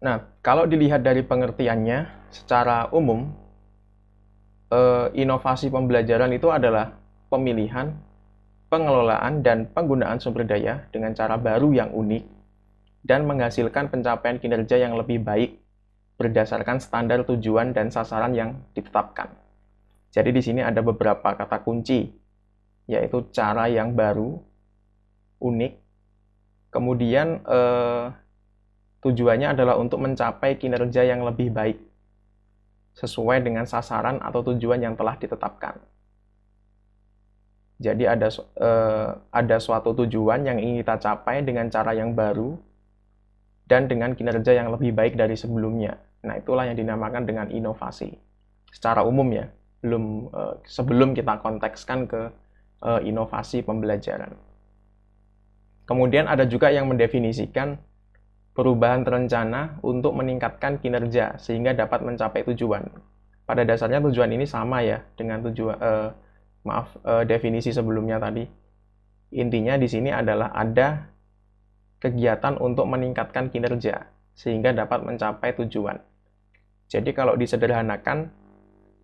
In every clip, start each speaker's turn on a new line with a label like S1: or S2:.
S1: Nah, kalau dilihat dari pengertiannya, secara umum, inovasi pembelajaran itu adalah pemilihan, pengelolaan, dan penggunaan sumber daya dengan cara baru yang unik dan menghasilkan pencapaian kinerja yang lebih baik berdasarkan standar tujuan dan sasaran yang ditetapkan. Jadi di sini ada beberapa kata kunci, yaitu cara yang baru, unik, kemudian tujuannya adalah untuk mencapai kinerja yang lebih baik sesuai dengan sasaran atau tujuan yang telah ditetapkan. Jadi ada suatu tujuan yang ingin kita capai dengan cara yang baru dan dengan kinerja yang lebih baik dari sebelumnya. Nah, itulah yang dinamakan dengan inovasi. Secara umum ya, sebelum kita kontekskan ke inovasi pembelajaran. Kemudian ada juga yang mendefinisikan perubahan terencana untuk meningkatkan kinerja sehingga dapat mencapai tujuan. Pada dasarnya tujuan ini sama ya dengan definisi sebelumnya tadi. Intinya di sini adalah ada kegiatan untuk meningkatkan kinerja sehingga dapat mencapai tujuan. Jadi kalau disederhanakan,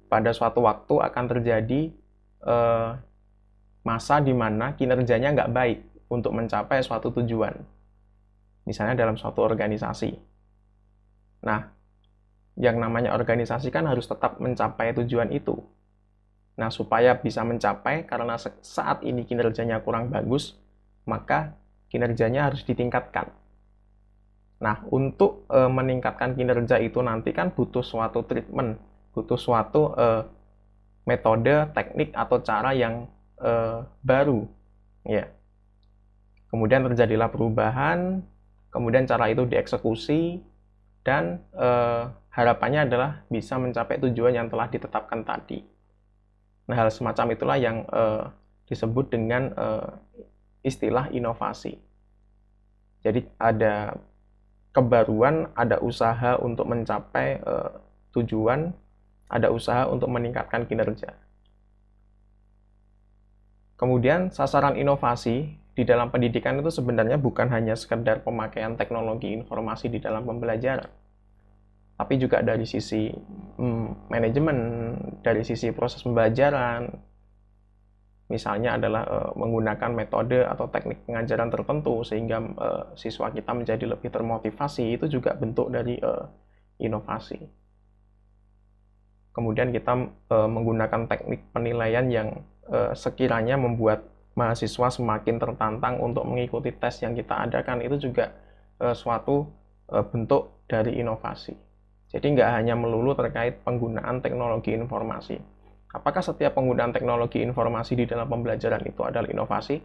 S1: pada suatu waktu akan terjadi masa di mana kinerjanya nggak baik untuk mencapai suatu tujuan. Misalnya dalam suatu organisasi. Nah, yang namanya organisasi kan harus tetap mencapai tujuan itu. Nah, supaya bisa mencapai, karena saat ini kinerjanya kurang bagus, maka kinerjanya harus ditingkatkan. Nah, untuk meningkatkan kinerja itu nanti kan butuh suatu treatment, butuh suatu metode, teknik, atau cara yang baru. Ya. Kemudian terjadilah perubahan, kemudian cara itu dieksekusi, dan harapannya adalah bisa mencapai tujuan yang telah ditetapkan tadi. Nah, hal semacam itulah yang disebut dengan istilah inovasi. Jadi ada kebaruan, ada usaha untuk mencapai tujuan, ada usaha untuk meningkatkan kinerja. Kemudian sasaran inovasi di dalam pendidikan itu sebenarnya bukan hanya sekedar pemakaian teknologi informasi di dalam pembelajaran, tapi juga dari sisi manajemen, dari sisi proses pembelajaran. Misalnya adalah menggunakan metode atau teknik pengajaran tertentu sehingga siswa kita menjadi lebih termotivasi, itu juga bentuk dari inovasi. Kemudian kita menggunakan teknik penilaian yang sekiranya membuat mahasiswa semakin tertantang untuk mengikuti tes yang kita adakan, itu juga suatu bentuk dari inovasi. Jadi nggak hanya melulu terkait penggunaan teknologi informasi. Apakah setiap penggunaan teknologi informasi di dalam pembelajaran itu adalah inovasi?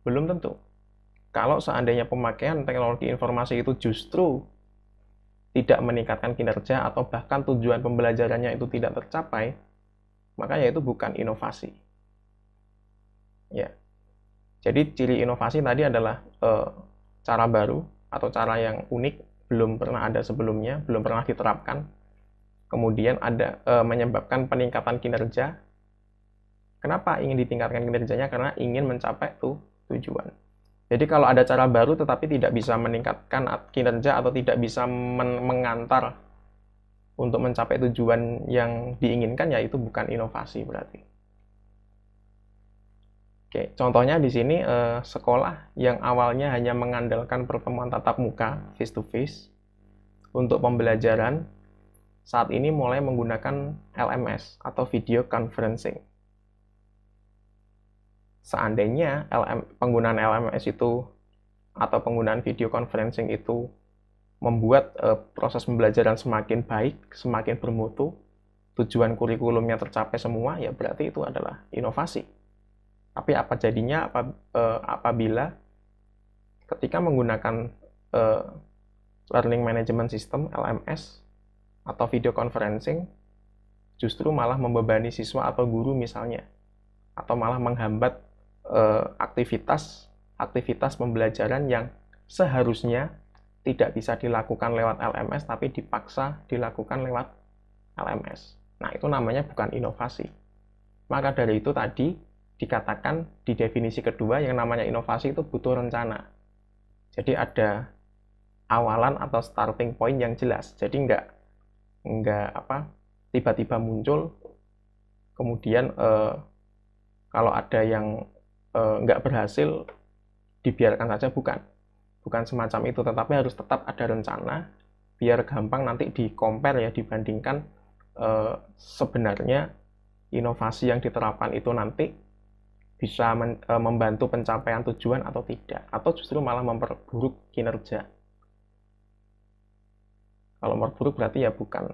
S1: Belum tentu. Kalau seandainya pemakaian teknologi informasi itu justru tidak meningkatkan kinerja atau bahkan tujuan pembelajarannya itu tidak tercapai, maka ya itu bukan inovasi. Ya. Jadi ciri inovasi tadi adalah cara baru atau cara yang unik, belum pernah ada sebelumnya, belum pernah diterapkan. Kemudian ada menyebabkan peningkatan kinerja. Kenapa ingin ditingkatkan kinerjanya? Karena ingin mencapai tujuan. Jadi kalau ada cara baru tetapi tidak bisa meningkatkan kinerja atau tidak bisa mengantar untuk mencapai tujuan yang diinginkan, ya itu bukan inovasi berarti. Oke, contohnya di sini sekolah yang awalnya hanya mengandalkan pertemuan tatap muka face to face untuk pembelajaran, saat ini mulai menggunakan LMS atau video conferencing. Seandainya penggunaan LMS itu atau penggunaan video conferencing itu membuat proses pembelajaran semakin baik, semakin bermutu, tujuan kurikulumnya tercapai semua, ya berarti itu adalah inovasi. Tapi apa jadinya apabila ketika menggunakan Learning Management System (LMS) atau video conferencing justru malah membebani siswa atau guru misalnya, atau malah menghambat aktivitas pembelajaran yang seharusnya tidak bisa dilakukan lewat LMS tapi dipaksa dilakukan lewat LMS. Nah, itu namanya bukan inovasi. Maka dari itu tadi dikatakan di definisi kedua yang namanya inovasi itu butuh rencana. Jadi ada awalan atau starting point yang jelas. Jadi nggak tiba-tiba muncul, kemudian kalau ada yang nggak berhasil dibiarkan saja, bukan semacam itu, tetapi harus tetap ada rencana biar gampang nanti di-compare ya, dibandingkan sebenarnya inovasi yang diterapkan itu nanti bisa membantu pencapaian tujuan atau tidak, atau justru malah memperburuk kinerja. Kalau memperburuk berarti ya bukan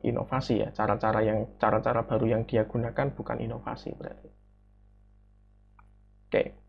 S1: inovasi ya, cara-cara baru yang dia gunakan bukan inovasi berarti. Oke.